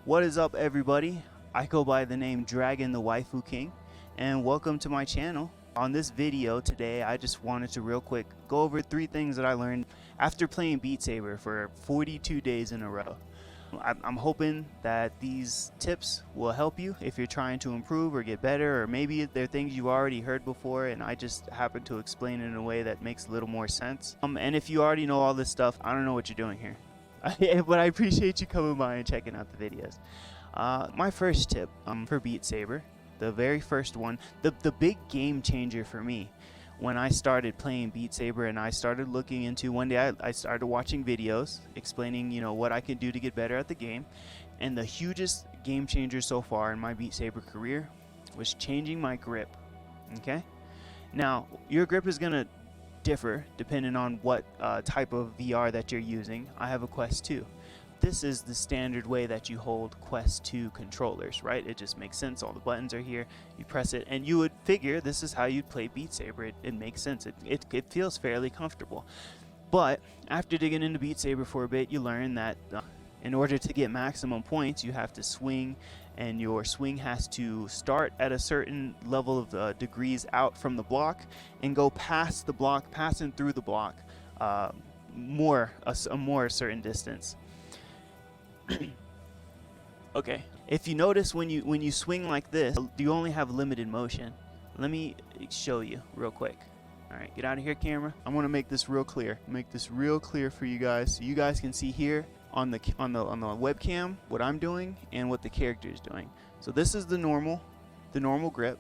What is up, everybody? I go by the name Dragon the Waifu King, and welcome to my channel. On this video today, I just wanted to real quick go over 3 things that I learned after playing Beat Saber for 42 days in a row. I'm hoping that these tips will help you if you're trying to improve or get better, or maybe they're things you already heard before and I just happen to explain it in a way that makes a little more sense. And if you already know all this stuff, I don't know what you're doing here. But I appreciate you coming by and checking out the videos. My first tip for Beat Saber, the very first one, the big game changer for me when I started playing Beat Saber and I started looking into, one day I started watching videos explaining, what I could do to get better at the game, and the hugest game changer so far in my Beat Saber career was changing my grip. Okay, now your grip is gonna differ depending on what type of VR that you're using. I have a Quest 2. This is the standard way that you hold Quest 2 controllers, right? It just makes sense. All the buttons are here. You press it, and you would figure this is how you'd play Beat Saber. It makes sense. It feels fairly comfortable. But after digging into Beat Saber for a bit, you learn that in order to get maximum points, you have to swing, and your swing has to start at a certain level of degrees out from the block and go past the block, passing through the block a more certain distance. Okay, if you notice when you swing like this, you only have limited motion. Let me show you real quick. All right, get out of here, camera. I want to make this real clear. Make this real clear for you guys, so you guys can see here on the webcam what I'm doing and what the character is doing. So this is the normal grip,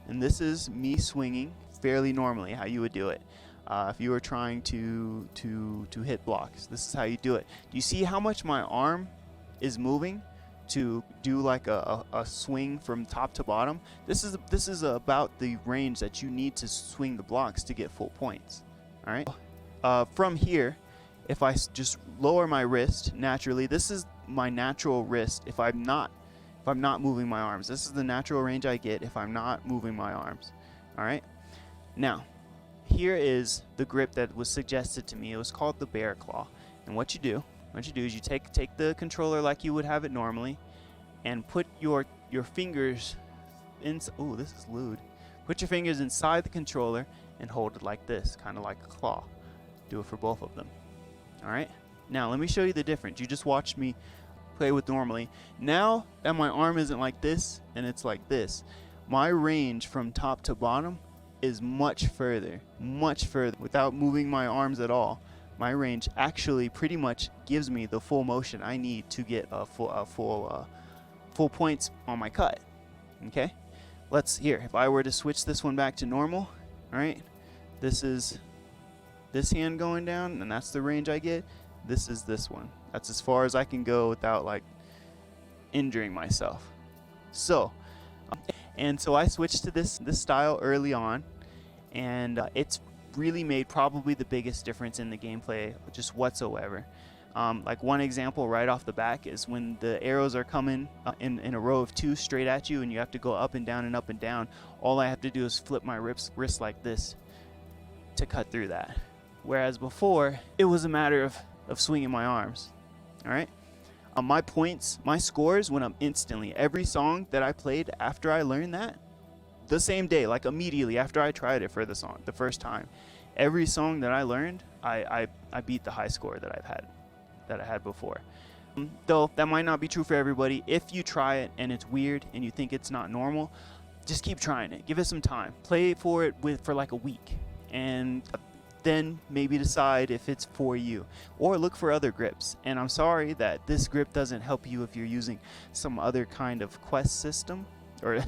and this is me swinging fairly normally, how you would do it. If you were trying to hit blocks, this is how you do it. Do you see how much my arm is moving to do like a swing from top to bottom? This is about the range that you need to swing the blocks to get full points. All right. From here, if I just lower my wrist naturally, this is my natural wrist. If I'm not moving my arms, this is the natural range I get if I'm not moving my arms. All right. Now, here is the grip that was suggested to me. It was called the bear claw. And what you do is you take the controller like you would have it normally, and put your fingers in. Oh, this is lewd. Put your fingers inside the controller and hold it like this, kind of like a claw. Do it for both of them. All right. Now let me show you the difference. You just watched me play with normally. Now that my arm isn't like this and it's like this, my range from top to bottom is much further without moving my arms at all. My range actually pretty much gives me the full motion I need to get full points on my cut. Okay, if I were to switch this one back to normal, all right, this is this hand going down, and that's the range I get. This is this one. That's as far as I can go without like injuring myself. So I switched to this style early on, and it's really made probably the biggest difference in the gameplay just whatsoever. Like one example right off the back is when the arrows are coming in a row of 2 straight at you, and you have to go up and down and up and down. All I have to do is flip my wrist like this to cut through that. Whereas before, it was a matter of swinging my arms. All right. My points, my scores went up instantly. Every song that I played after I learned that, the same day, like immediately after I tried it for the first time, every song that I learned, I beat the high score that I had before. Though that might not be true for everybody. If you try it and it's weird and you think it's not normal, just keep trying it. Give it some time. Play for it for like a week, and then maybe decide if it's for you, or look for other grips. And I'm sorry that this grip doesn't help you if you're using some other kind of Quest system, or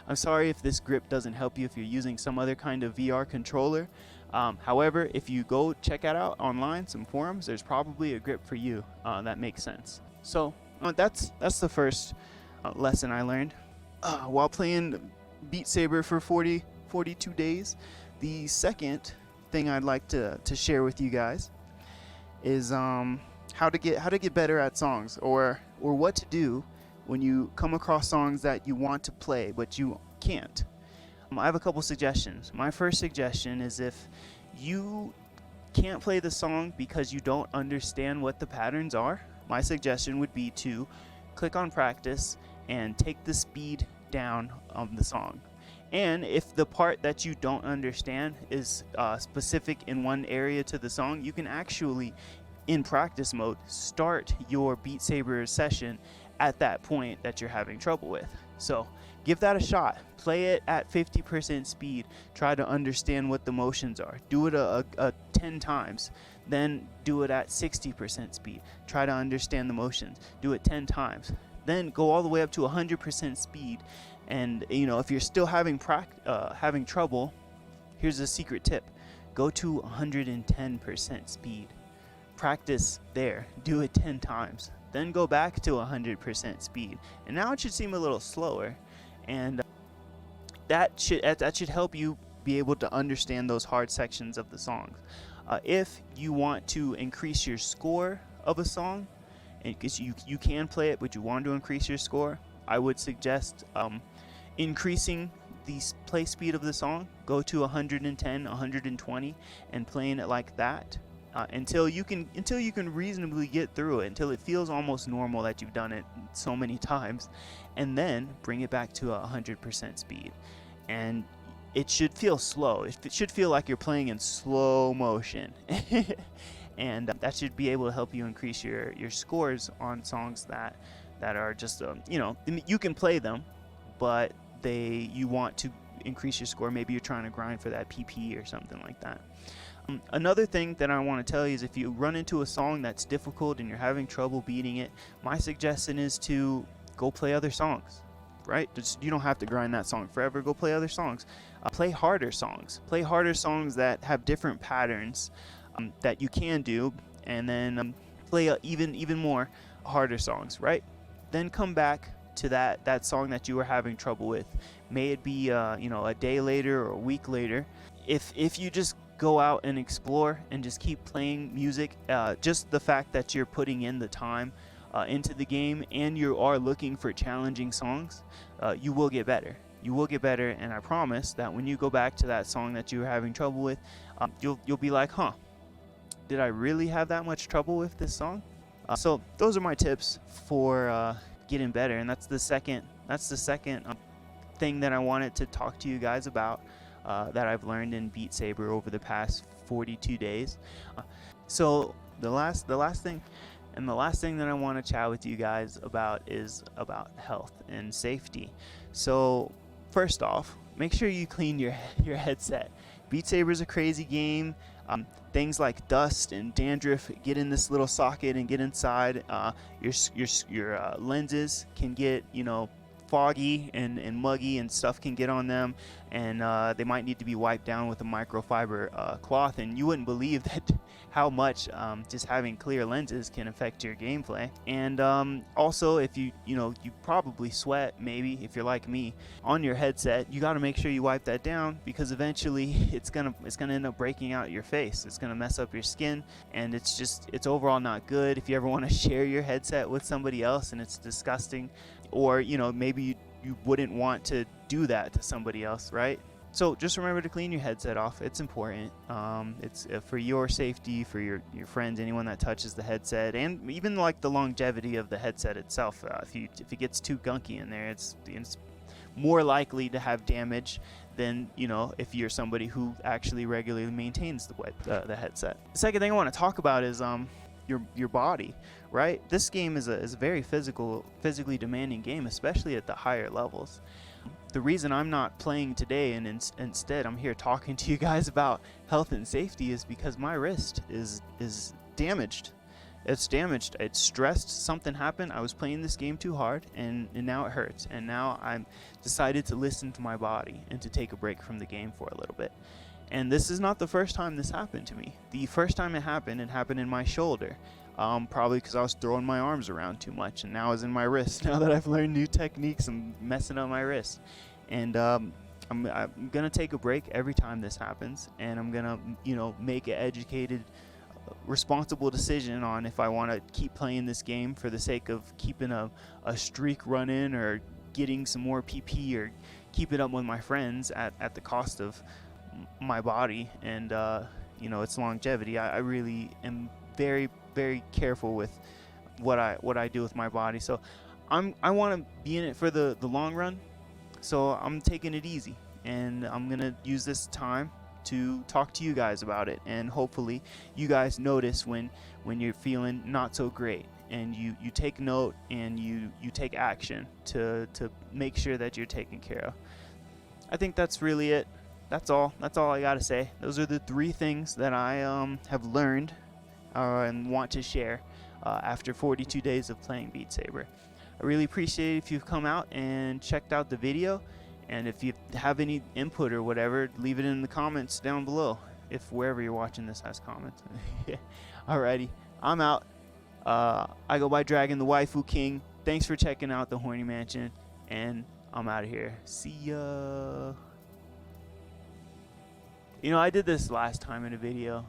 I'm sorry if this grip doesn't help you if you're using some other kind of VR controller. However, if you go check it out online, some forums, there's probably a grip for you that makes sense. So that's the first lesson I learned while playing Beat Saber for 42 days. The second thing I'd like to share with you guys is how to get better at songs, or what to do when you come across songs that you want to play but you can't. I have a couple suggestions. My first suggestion is, if you can't play the song because you don't understand what the patterns are, my suggestion would be to click on practice and take the speed down on the song. And if the part that you don't understand is specific in one area to the song, you can actually, in practice mode, start your Beat Saber session at that point that you're having trouble with. So give that a shot. Play it at 50% speed. Try to understand what the motions are. Do it 10 times. Then do it at 60% speed. Try to understand the motions. Do it 10 times. Then go all the way up to 100% speed. And if you're still having trouble, here's a secret tip. Go to 110% speed. Practice there. Do it 10 times. Then go back to 100% speed. And now it should seem a little slower. And that should help you be able to understand those hard sections of the songs. If you want to increase your score of a song, because you can play it, but you want to increase your score, I would suggest increasing the play speed of the song. Go to 110, 120, and playing it like that until you can reasonably get through it, until it feels almost normal that you've done it so many times, and then bring it back to 100% speed. And it should feel slow. It should feel like you're playing in slow motion. And that should be able to help you increase your scores on songs that are just you can play them, but you want to increase your score. Maybe you're trying to grind for that PP or something like that. Another thing that I want to tell you is if you run into a song that's difficult and you're having trouble beating it, my suggestion is to go play other songs. Right? You don't have to grind that song forever. Go play other songs. Play harder songs. Play harder songs that have different patterns that you can do, and then play even more harder songs. Right? Then come back to that song that you were having trouble with. May it be a day later or a week later. If you just go out and explore and just keep playing music, just the fact that you're putting in the time into the game and you are looking for challenging songs, you will get better. You will get better, and I promise that when you go back to that song that you were having trouble with, you'll be like, huh, did I really have that much trouble with this song? So those are my tips for getting better, and that's the second thing that I wanted to talk to you guys about that I've learned in Beat Saber over the past 42 days. So the last thing that I want to chat with you guys about is about health and safety. So first off, make sure you clean your headset. Beat Saber is a crazy game. Things like dust and dandruff get in this little socket and get inside. Your lenses can get foggy and muggy, and stuff can get on them, and they might need to be wiped down with a microfiber cloth. And you wouldn't believe how much just having clear lenses can affect your gameplay. And also, if you probably sweat, maybe if you're like me, on your headset, you got to make sure you wipe that down, because eventually it's gonna end up breaking out your face. It's gonna mess up your skin, and it's overall not good. If you ever want to share your headset with somebody else and it's disgusting, or maybe you wouldn't want to do that to somebody else, right? So just remember to clean your headset off. It's important. It's for your safety, for your friends, anyone that touches the headset, and even like the longevity of the headset itself. If it gets too gunky in there, it's more likely to have damage than if you're somebody who actually regularly maintains the headset. The second thing I want to talk about is your body, right? This game is a very physically demanding game, especially at the higher levels. The reason I'm not playing today and instead I'm here talking to you guys about health and safety is because my wrist is damaged. It's damaged. It's stressed. Something happened. I was playing this game too hard, and now it hurts. And now I'm decided to listen to my body and to take a break from the game for a little bit. And this is not the first time this happened to me. The first time it happened in my shoulder. Probably because I was throwing my arms around too much, and now it's in my wrist. Now that I've learned new techniques, I'm messing up my wrist. And I'm gonna take a break every time this happens, and I'm gonna make an educated, responsible decision on if I want to keep playing this game for the sake of keeping a streak running, or getting some more PP, or keeping up with my friends at the cost of my body and its longevity. I really am very, very careful with what I do with my body. So I want to be in it for the long run, so I'm taking it easy, and I'm gonna use this time to talk to you guys about it, and hopefully you guys notice when you're feeling not so great, and you take note and you take action to make sure that you're taken care of. I think that's really it. That's all I gotta say. Those are the 3 things that I have learned and want to share after 42 days of playing Beat Saber. I really appreciate it if you've come out and checked out the video, and if you have any input or whatever, leave it in the comments down below, if wherever you're watching this has comments. Alrighty, I'm out. I go by Dragon the Waifu King. Thanks for checking out the Horny Mansion, and I'm out of here. See ya. You know, I did this last time in a video,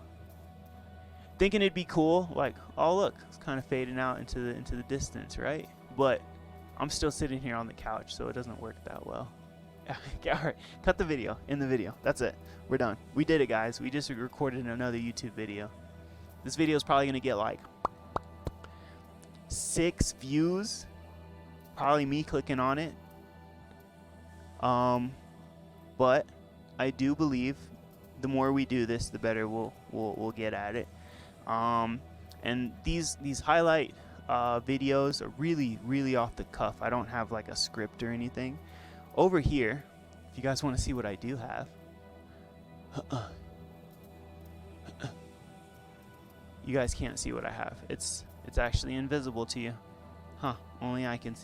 thinking it'd be cool, like, oh look, it's kind of fading out into the distance, right? But I'm still sitting here on the couch, so it doesn't work that well. Alright, cut the video. In the video. That's it. We're done. We did it, guys. We just recorded another YouTube video. This video is probably gonna get like 6 views. Probably me clicking on it. But I do believe the more we do this, the better we'll get at it. And these highlight videos are really off the cuff. I don't have like a script or anything. Over here, if you guys want to see what I do have, you guys can't see what I have. It's actually invisible to you. Huh, only I can see.